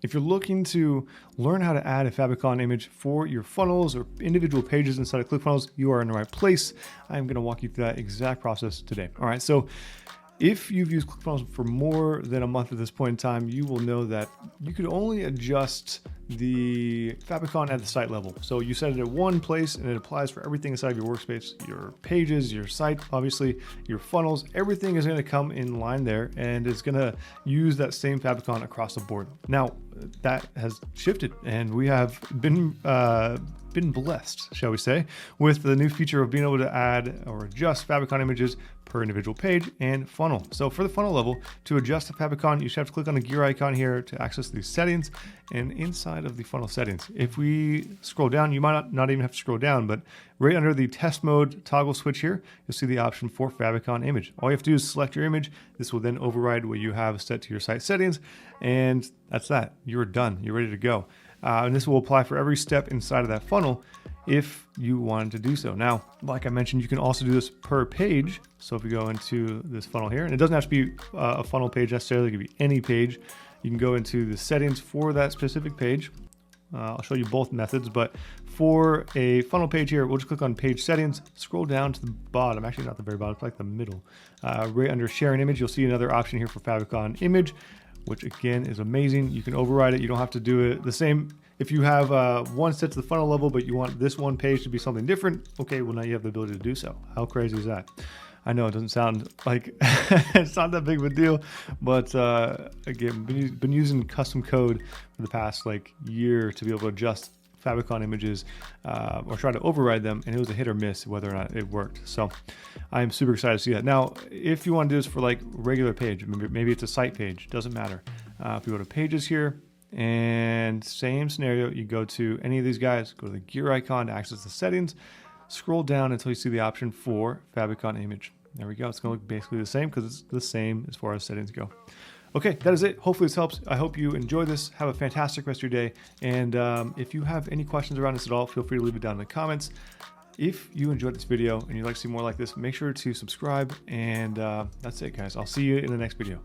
if you're looking to learn how to add a Favicon image for your funnels or individual pages inside of ClickFunnels, you are in the right place. I'm going to walk you through that exact process today. All right, so if you've used ClickFunnels for more than a month at this point in time, you will know that you could only adjust the Favicon at the site level. So you set it at one place and it applies for everything inside of your workspace, your pages, your site, obviously your funnels, everything is going to come in line there and it's going to use that same Favicon across the board. Now that has shifted and we have been blessed, shall we say, with the new feature of being able to add or adjust Favicon images per individual page and funnel. So for the funnel level, to adjust the Favicon, you should have to click on the gear icon here to access these settings, and inside of the funnel settings, if we scroll down, you might not even have to scroll down, but right under the test mode toggle switch here, you'll see the option for Favicon image. All you have to do is select your image. This will then override what you have set to your site settings, and that's that. You're done. You're ready to go. And this will apply for every step inside of that funnel if you wanted to do so. Now, like I mentioned, you can also do this per page. So if we go into this funnel here, and it doesn't have to be a funnel page necessarily, it could be any page. You can go into the settings for that specific page. I'll show you both methods, but for a funnel page here, we'll just click on page settings, scroll down to the bottom, actually not the very bottom, it's like the middle. Right under sharing image, you'll see another option here for Favicon image, which again is amazing. You can override it. You don't have to do it the same. If you have one set to the funnel level, but you want this one page to be something different, okay, well now you have the ability to do so. How crazy is that? I know it doesn't sound like it's not that big of a deal, but again, been using custom code for the past year to be able to adjust Favicon images or try to override them, and it was a hit or miss whether or not it worked. So I'm super excited to see that. Now, if you want to do this for regular page, maybe it's a site page, doesn't matter. If you go to pages here, and same scenario, you go to any of these guys, go to the gear icon to access the settings, scroll down until you see the option for Favicon image. There we go. It's going to look basically the same because it's the same as far as settings go. Okay, that is it. Hopefully this helps. I hope you enjoy this. Have a fantastic rest of your day. And if you have any questions around this at all, feel free to leave it down in the comments. If you enjoyed this video and you'd like to see more like this, make sure to subscribe. And that's it, guys. I'll see you in the next video.